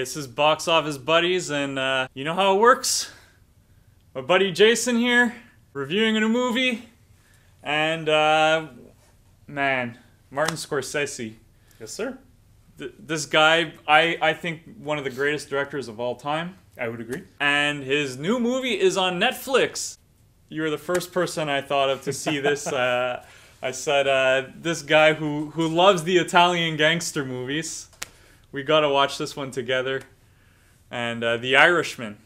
this is Box Office Buddies, and you know how it works? My buddy Jason here, reviewing a new movie, and man, Martin Scorsese. Yes, sir. This guy, I think one of the greatest directors of all time. I would agree. And his new movie is on Netflix. You were the first person I thought of to see this. I said, this guy who loves the Italian gangster movies, we gotta watch this one together. And The Irishman.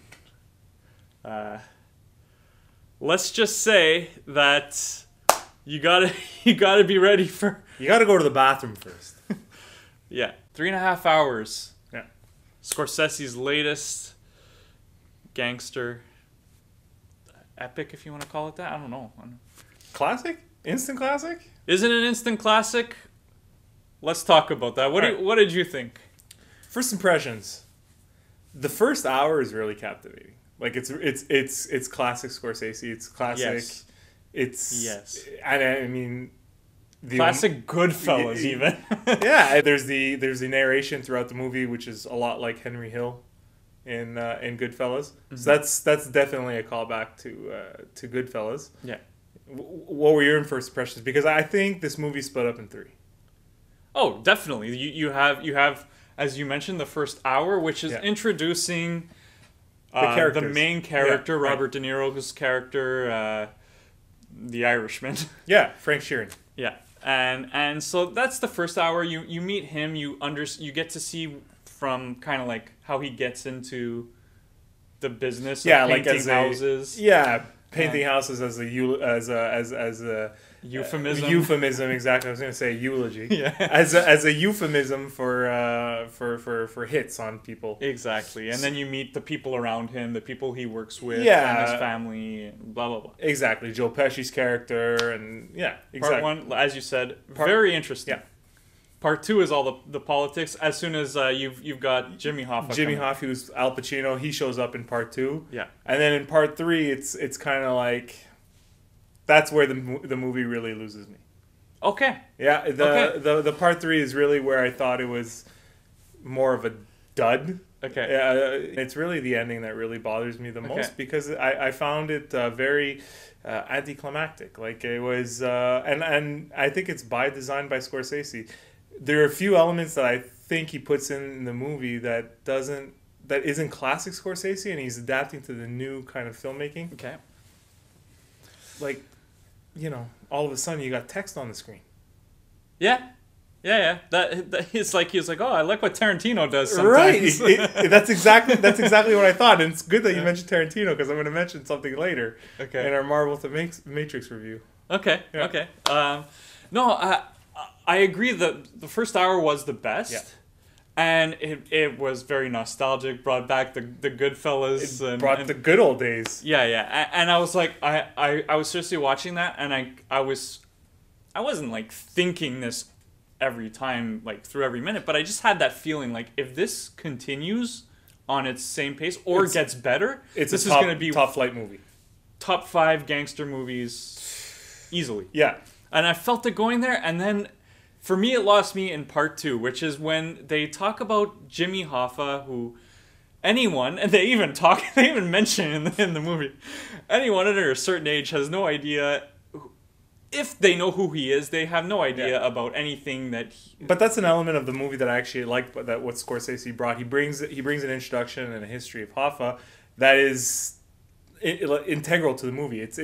Let's just say that you gotta be ready for... You gotta go to the bathroom first. Yeah, 3.5 hours. Yeah. Scorsese's latest gangster epic, if you want to call it that. I don't know. Classic? Instant classic? Is it an instant classic? Let's talk about that. What did you think? First impressions. The first hour is really captivating. Like it's classic Scorsese. It's classic. Yes. It's yes. And I mean, classic Goodfellas even. Yeah, there's the narration throughout the movie, which is a lot like Henry Hill in Goodfellas. Mm-hmm. So that's definitely a callback to Goodfellas. Yeah. What were your first impressions? Because I think this movie split up in 3. Oh, definitely. You have, as you mentioned, the first hour, which is introducing the main character, Robert De Niro's character, the Irishman. Yeah, Frank Sheeran. Yeah, and so that's the first hour. You meet him. You get to see from kind of like how he gets into the business of painting houses. Painting houses as a euphemism. Euphemism, exactly. I was going to say eulogy. Yeah. As a euphemism for hits on people. Exactly. And then you meet the people around him, the people he works with, and his family, blah blah blah. Exactly. Joe Pesci's character, and exactly. Part 1, as you said, very interesting. Yeah. Part 2 is all the politics. As soon as you've got Jimmy Hoffa. Jimmy Hoffa, who's Al Pacino, he shows up in part 2. Yeah. And then in part 3, it's kind of like that's where the movie really loses me. Okay. Yeah. The part 3 is really where I thought it was more of a dud. Okay. It's really the ending that really bothers me the most because I found it very anticlimactic. Like it was, and I think it's by design by Scorsese. There are a few elements that I think he puts in the movie that isn't classic Scorsese, and he's adapting to the new kind of filmmaking. Okay. Like, all of a sudden you got text on the screen. Yeah. That it's like he was like, oh, I like what Tarantino does sometimes. Right. That's exactly what I thought, and it's good that you mentioned Tarantino because I'm going to mention something later. Okay. In our Marvel the Matrix review. Okay. Yeah. Okay. No, I agree that the first hour was the best. Yeah. And it was very nostalgic, brought back the Goodfellas. It brought the good old days. Yeah. And I was like, I was seriously watching that, and I wasn't like thinking this every time, like through every minute, but I just had that feeling like if this continues on its same pace or gets better, this is going to be top flight movie. Top 5 gangster movies easily. Yeah. And I felt it going there, and then for me it lost me in part 2, which is when they talk about Jimmy Hoffa, who anyone, and they even mention in the movie, anyone under a certain age has no idea. If they know who he is, they have no idea about anything that. But that's an element of the movie that I actually like. That what Scorsese brought. He brings an introduction and a history of Hoffa that is integral to the movie. It's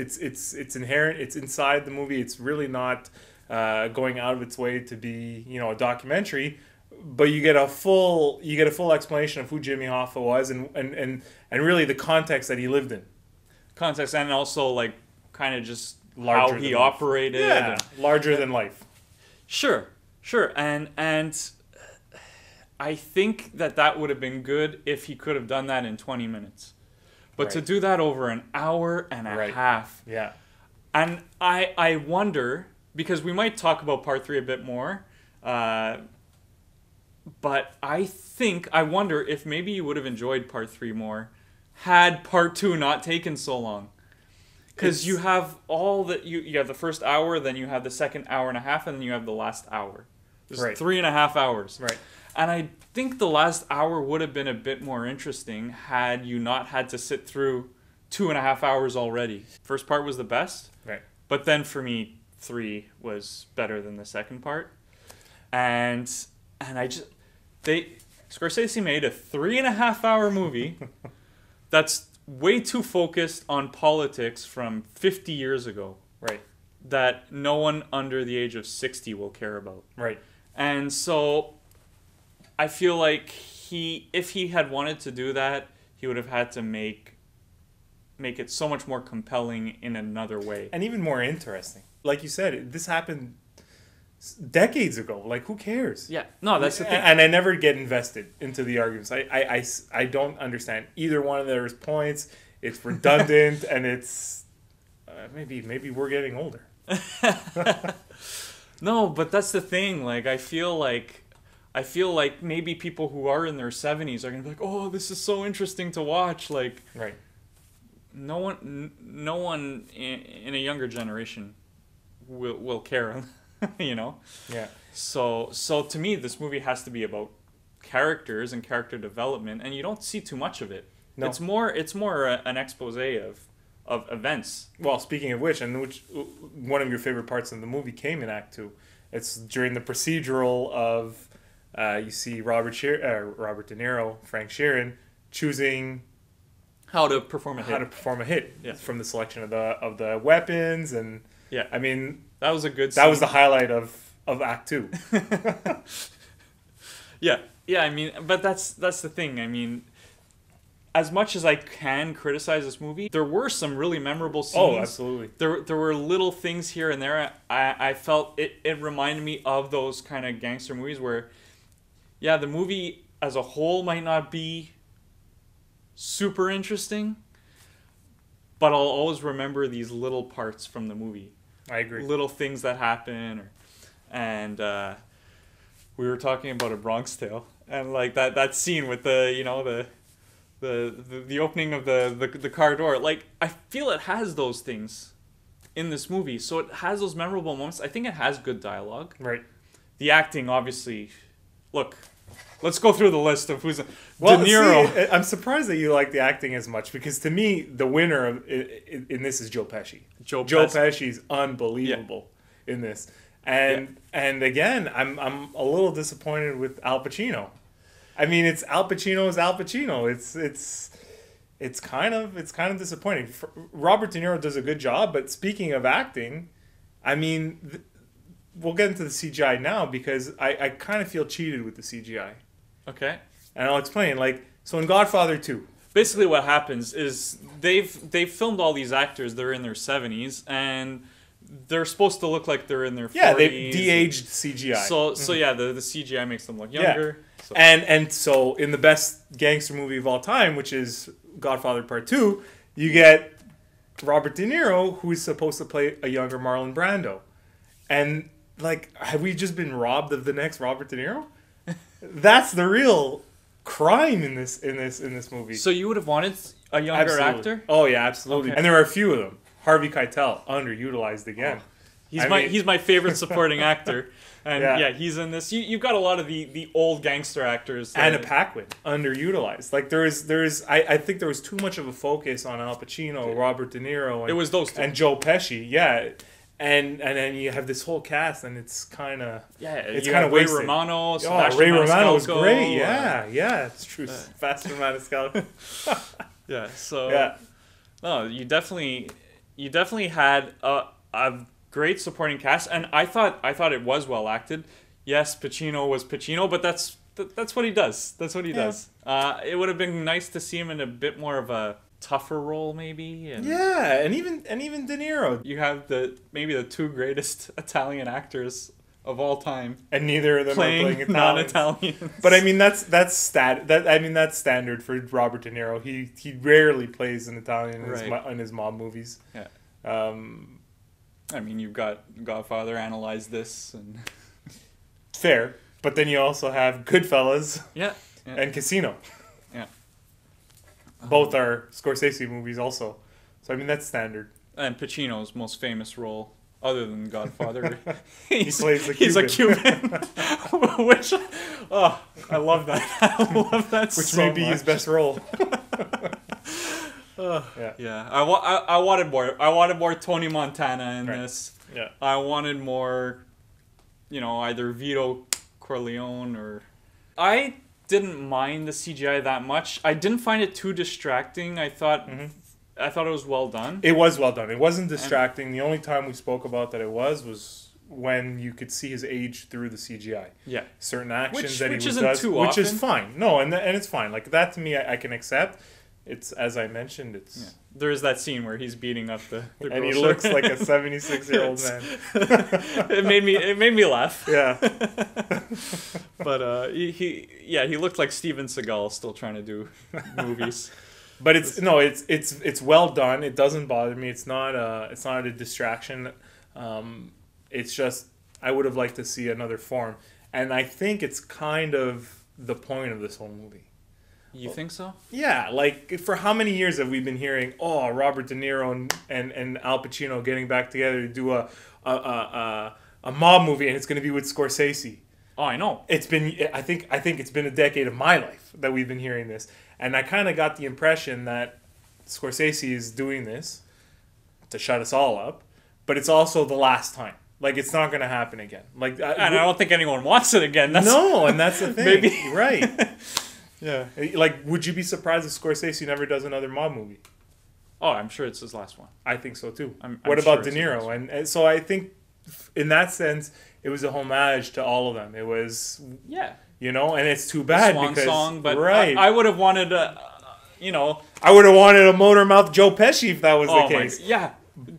inherent. It's inside the movie. It's really not going out of its way to be a documentary. But you get a full explanation of who Jimmy Hoffa was and really the context that he lived in. Context, and also like kind of just how he operated. Yeah, larger than life. Sure. And I think that would have been good if he could have done that in 20 minutes. But to do that over an hour and a half. Yeah. And I wonder, because we might talk about part 3 a bit more, but I wonder if maybe you would have enjoyed part 3 more had part 2 not taken so long. Because you have you have the first hour, then you have the second hour and a half, and then you have the last hour. There's 3.5 hours. Right. And I think the last hour would have been a bit more interesting had you not had to sit through 2.5 hours already. First part was the best. Right. But then for me, 3 was better than the second part. And Scorsese made a 3.5 hour movie that's way too focused on politics from 50 years ago. Right. That no one under the age of 60 will care about. Right. And so I feel like if he had wanted to do that, he would have had to make it so much more compelling in another way. And even more interesting. Like you said, this happened decades ago. Like, who cares? Yeah. No, that's the thing. And I never get invested into the arguments. I don't understand either one of their points. It's redundant, and it's... maybe we're getting older. No, but that's the thing. Like, I feel like maybe people who are in their 70s are gonna be like, "Oh, this is so interesting to watch." Like, right. No one in a younger generation will care, you know. Yeah. So to me, this movie has to be about characters and character development, and you don't see too much of it. No. It's more an expose of events. Well, speaking of which, one of your favorite parts of the movie came in Act 2. It's during the procedural of you see Robert De Niro, Frank Sheeran, choosing how to perform a hit. Yeah. From the selection of the weapons, and yeah, I mean that was a good scene. That was the highlight of Act 2. Yeah. I mean, but that's the thing. I mean, as much as I can criticize this movie, there were some really memorable scenes. Oh, absolutely. There were little things here and there. I felt it reminded me of those kind of gangster movies where, yeah, the movie as a whole might not be super interesting, but I'll always remember these little parts from the movie. I agree. Little things that happen, and we were talking about A Bronx Tale, and like that scene with the opening of the car door. Like, I feel it has those things in this movie, so it has those memorable moments. I think it has good dialogue. Right. The acting, obviously. Look, let's go through the list of who's... Well, De Niro. See, I'm surprised that you like the acting as much, because to me, the winner in this is Joe Pesci. Joe Pesci is unbelievable in this. And again, I'm a little disappointed with Al Pacino. I mean, it's Al Pacino's Al Pacino. It's kind of disappointing. Robert De Niro does a good job, but speaking of acting, I mean, we'll get into the CGI now, because I kind of feel cheated with the CGI. Okay. And I'll explain. Like, so in Godfather 2, basically what happens is they've filmed all these actors. They're in their 70s, and they're supposed to look like they're in their 40s. Yeah, they de-aged CGI. So yeah, the CGI makes them look younger. Yeah. So. And so in the best gangster movie of all time, which is Godfather Part 2, you get Robert De Niro, who is supposed to play a younger Marlon Brando. And, like, have we just been robbed of the next Robert De Niro? That's the real crime in this movie. So you would have wanted a younger actor? Oh yeah, absolutely. Okay. And there are a few of them. Harvey Keitel, underutilized again. Oh. He's my favorite supporting actor. And yeah, he's in this. You've got a lot of the old gangster actors. Anna Paquin, underutilized. Like I think there was too much of a focus on Al Pacino, Robert De Niro, and it was those two. And Joe Pesci. Yeah. And then you have this whole cast, and it's kind of it's kind of Ray wasted. Romano. Ray Romano was great. Yeah, it's true. Faster Maniscalco. Yeah. So no, you definitely had a great supporting cast, and I thought it was well acted. Yes, Pacino was Pacino, but that's what he does. That's what he does. It would have been nice to see him in a bit more of a tougher role, maybe. And even De Niro. You have maybe the two greatest Italian actors of all time, and neither of them are playing Italians. Non-Italians. But I mean that's standard for Robert De Niro. He rarely plays an Italian in his mob movies. Yeah. I mean, you've got Godfather, Analyze This, and fair. But then you also have Goodfellas. Yeah. And Casino. Yeah. Both are Scorsese movies also. So, I mean, that's standard. And Pacino's most famous role other than Godfather. He plays the He's a Cuban. Cuban, which I love that. I love that. Which so may be much. his best role. Yeah. I wanted more. I wanted more Tony Montana in this. Yeah. I wanted more, either Vito Corleone or. I didn't mind the CGI that much. I didn't find it too distracting. I thought it was well done. It was well done. It wasn't distracting. The only time we spoke about that it was when you could see his age through the CGI. Yeah. Certain actions Which he isn't does, too which often. is fine. No, and it's fine. Like that to me, I can accept. It's, as I mentioned, it's. Yeah. There is that scene where he's beating up the And he grocer. looks like a 76-year-old man. It made me laugh. Yeah. But he looked like Steven Seagal still trying to do movies. But it's well done. It doesn't bother me. It's not a distraction. It's just I would have liked to see another form, and I think it's kind of the point of this whole movie. You think so? Yeah, like for how many years have we been hearing, oh, Robert De Niro and Al Pacino getting back together to do a mob movie, and it's going to be with Scorsese. Oh, I know. It's been I think it's been a decade of my life that we've been hearing this, and I kind of got the impression that Scorsese is doing this to shut us all up, but it's also the last time. Like it's not going to happen again. Like, And I don't think anyone wants it again. That's and that's the thing. Maybe. Right. Yeah. Like, would you be surprised if Scorsese never does another mob movie? Oh, I'm sure it's his last one. I think so too. I'm what sure about De it's his last Niro? one. And so I think, in that sense, it was a homage to all of them. It was, Yeah. and it's too bad Swan because song, but right. I would have wanted I would have wanted a motor mouth Joe Pesci if that was the case. Yeah.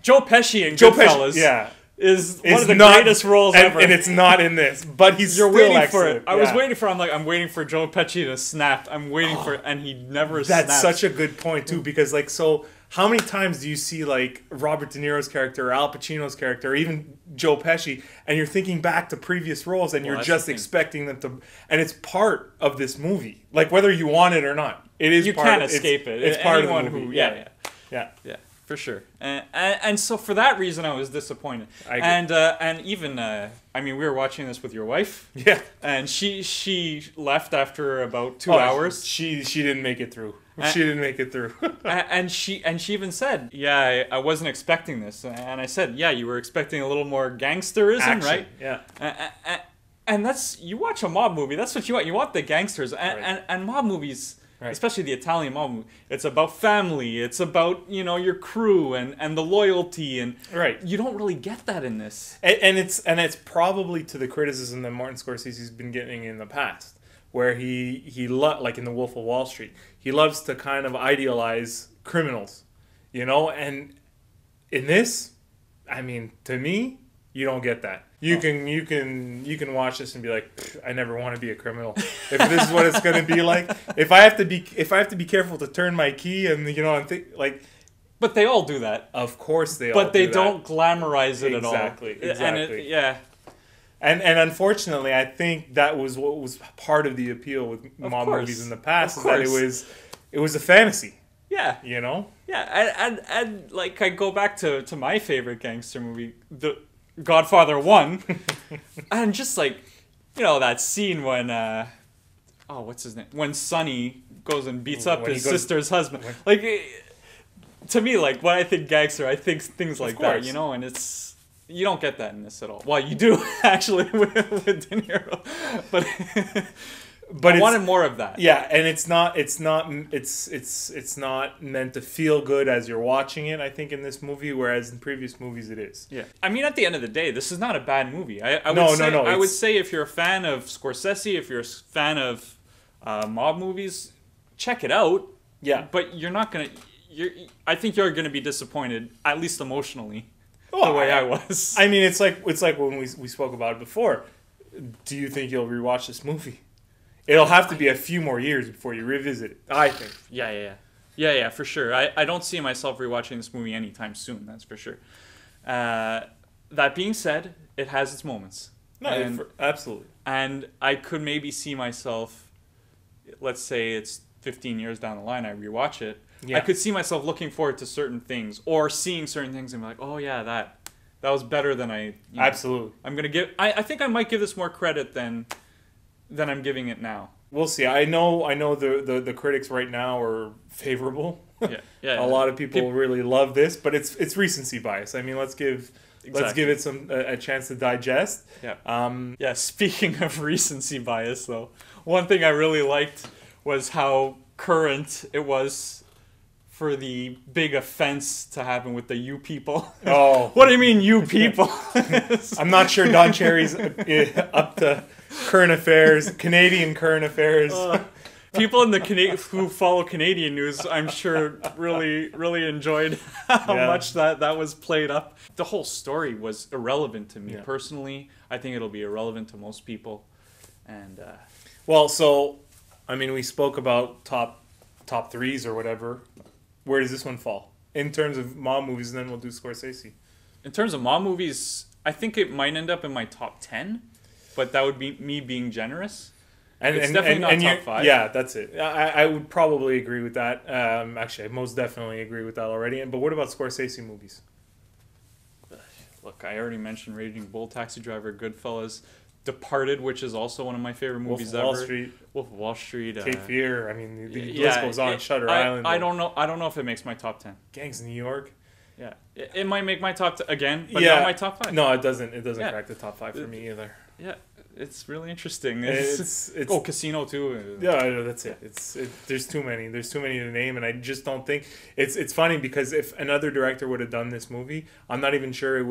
Joe Pesci and Joe Goodfellas. Pesci, yeah. Is It's one of the not- greatest roles ever. And it's not in this, but he's You're still waiting excellent. for it. I was Yeah. waiting for. I'm waiting for Joe Pesci to snap. I'm waiting for it, and he never. That's snaps. such a good point too, because so how many times do you see like Robert De Niro's character or Al Pacino's character or even Joe Pesci, and you're thinking back to previous roles and you're that's just the thing. expecting them to, and it's part of this movie, like whether you want it or not, it is. You part can't of, escape it. It's part Anyone of the movie. who. Yeah. For sure. And so for that reason, I was disappointed. I agree. And even we were watching this with your wife. Yeah. And she left after about 2 hours. She didn't make it through. She didn't make it through. And she even said, "Yeah, I wasn't expecting this." And I said, "Yeah, you were expecting a little more gangsterism, Action, right?" Yeah. And that's, you watch a mob movie, that's what you want. You want the gangsters. And mob movies, Right. especially the Italian mob movie, it's about family. It's about, your crew and the loyalty. And Right. you don't really get that in this. And it's probably to the criticism that Martin Scorsese's been getting in the past, where like in The Wolf of Wall Street, he loves to kind of idealize criminals, and in this, to me, you don't get that. You can watch this and be like, I never want to be a criminal. If this is what it's going to be like, if I have to be careful to turn my key and and think like. But they all do that. Of course they all. But they do that. don't glamorize it at all. Exactly. Yeah. And unfortunately, I think that was what was part of the appeal with mob course. movies in the past, Of is that it was a fantasy. Yeah. Yeah, and like I go back to my favorite gangster movie, The Godfather 1, and just like, that scene when what's his name? When Sonny goes and beats up his sister's husband. Like, to me, like, when I think gangster, I think things like that, and it's, you don't get that in this at all. Well, you do actually with De Niro, but I wanted more of that. Yeah, and it's not meant to feel good as you're watching it, I think, in this movie, whereas in previous movies it is. Yeah. At the end of the day, this is not a bad movie. I would say if you're a fan of Scorsese, if you're a fan of mob movies, check it out. Yeah. But you're not going to... I think you're going to be disappointed, at least emotionally, the way I was. It's like when we spoke about it before. Do you think you'll rewatch this movie? It'll have to be a few more years before you revisit it, I think. Yeah, for sure. I don't see myself rewatching this movie anytime soon, that's for sure. That being said, it has its moments. No, absolutely. And I could maybe see myself, let's say it's 15 years down the line, I rewatch it. Yeah. I could see myself looking forward to certain things or seeing certain things and be like, oh yeah, that. That was better than I. Absolutely. I'm gonna give. I think I might give this more credit than I'm giving it now. We'll see. I know the critics right now are favorable. Yeah. A lot of people really love this, but it's recency bias. I mean, let's give it a chance to digest. Yeah. Speaking of recency bias, though, one thing I really liked was how current it was for the big offense to happen with the "you people." Oh, what do you mean, you people? I'm not sure Don Cherry's up to current affairs, Canadian current affairs. People in who follow Canadian news, I'm sure, really enjoyed how much that was played up. The whole story was irrelevant to me personally. I think it'll be irrelevant to most people. And well, so I mean, we spoke about top threes or whatever. Where does this one fall in terms of mob movies? And then we'll do Scorsese. In terms of mob movies, I think it might end up in my top 10, but that would be me being generous. It's definitely not top 5. Yeah, that's it. I would probably agree with that. Actually, I most definitely agree with that already. But what about Scorsese movies? Look, I already mentioned Raging Bull, Taxi Driver, Goodfellas, Departed, which is also one of my favorite movies ever. Wolf of Wall Street. Cape Fear. I mean, the list goes on. Shutter Island. I don't know if it makes my top 10. Gangs of New York. Yeah, it might make my top 10 again, but not my top 5. No, it doesn't. It doesn't crack the top 5 for me either. Yeah, it's really interesting. It's Casino too. Yeah, I know, that's it. There's too many. There's too many to name, and I just don't think it's funny because if another director would have done this movie, I'm not even sure it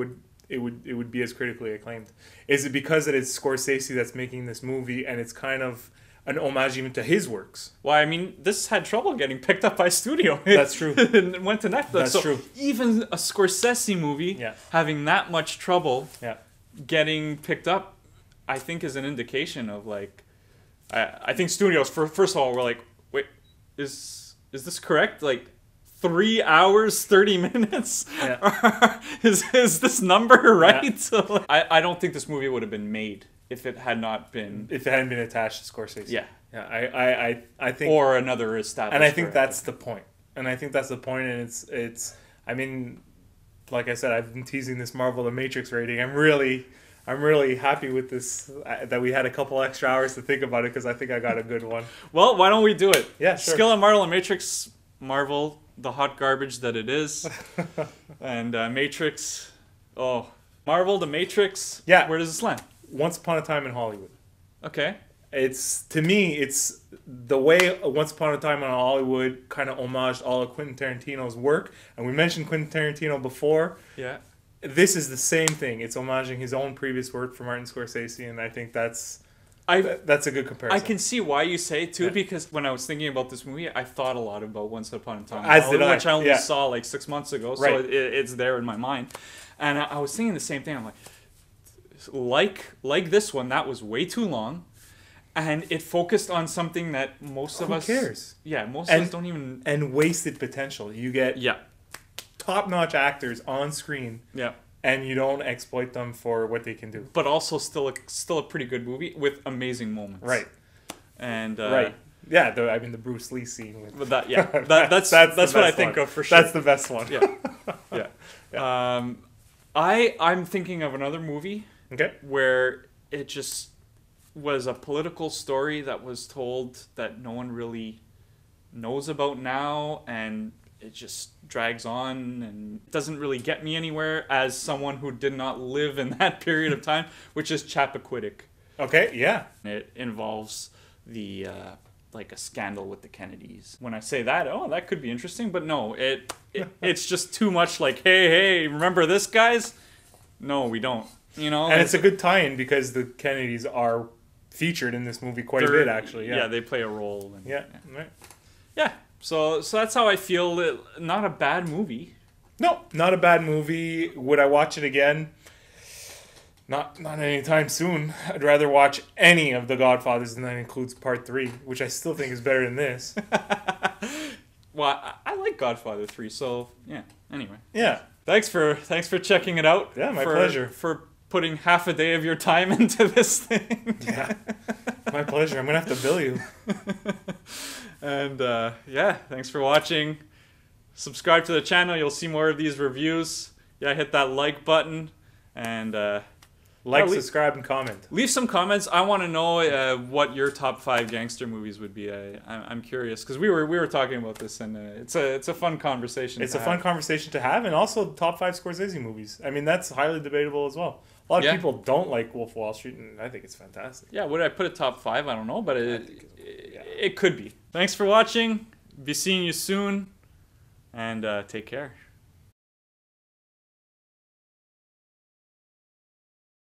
would be as critically acclaimed. Is it because it is Scorsese that's making this movie, and it's kind of an homage even to his works? Well, I mean, this had trouble getting picked up by studio. That's true. It went to Netflix. That's true. Even a Scorsese movie having that much trouble getting picked up, I think is an indication of like, I think studios first of all were like, wait, is this correct? Like 3 hours 30 minutes? Is this number right? Yeah. So, I don't think this movie would have been made if it hadn't been attached to Scorsese. I think, or another established. And I think that's the point. And it's I mean, like I said, I've been teasing this Marvel The Matrix rating. I'm really happy with this, that we had a couple extra hours to think about it, because I think I got a good one. Well, why don't we do it? Yeah, sure. Skill and Marvel and Matrix. Marvel, the hot garbage that it is. And Matrix. Oh, Marvel, The Matrix. Yeah. Where does this land? Once Upon a Time in Hollywood. Okay. To me, it's the way Once Upon a Time in Hollywood kind of homaged all of Quentin Tarantino's work. And we mentioned Quentin Tarantino before. Yeah. This is the same thing. It's homaging his own previous work for Martin Scorsese, and I think that's a good comparison. I can see why you say it, too, because when I was thinking about this movie, I thought a lot about Once Upon a Time in Hollywood, which I only saw like 6 months ago, so it's there in my mind. And I was thinking the same thing. I'm like this one, that was way too long, and it focused on something that most of us... Who cares? Yeah, most of us don't even... And wasted potential. You get top-notch actors on screen. Yeah. And you don't exploit them for what they can do. But also still a pretty good movie with amazing moments. Right. And yeah, the Bruce Lee scene with. But that's what I think of for sure. That's the best one. Yeah. I'm thinking of another movie. Okay. Where it just was a political story that was told that no one really knows about now, and it just drags on and doesn't really get me anywhere as someone who did not live in that period of time, which is Chappaquiddick. Okay, yeah. It involves the like a scandal with the Kennedys. When I say that, that could be interesting, but no, it's just too much like, hey, remember this, guys? No, we don't. You know, and it's a good tie-in because the Kennedys are featured in this movie quite a bit, actually. Yeah, they play a role. And, right. Yeah. So that's how I feel. Not a bad movie. No, not a bad movie. Would I watch it again? Not anytime soon. I'd rather watch any of the Godfathers, and that includes Part 3, which I still think is better than this. Well, I like Godfather 3, so yeah. Anyway. Yeah. Thanks for checking it out. Yeah, my pleasure. For putting half a day of your time into this thing. Yeah. My pleasure. I'm going to have to bill you. And thanks for watching. Subscribe to the channel. You'll see more of these reviews. Yeah, hit that like button. And like, subscribe, and comment. Leave some comments. I want to know what your top 5 gangster movies would be. I'm curious because we were talking about this, and it's a fun conversation. It's a fun conversation to have, and also top 5 Scorsese movies. I mean, that's highly debatable as well. A lot of people don't like Wolf of Wall Street, and I think it's fantastic. Yeah, would I put it top 5? I don't know, but it could be. Thanks for watching. Be seeing you soon, and take care.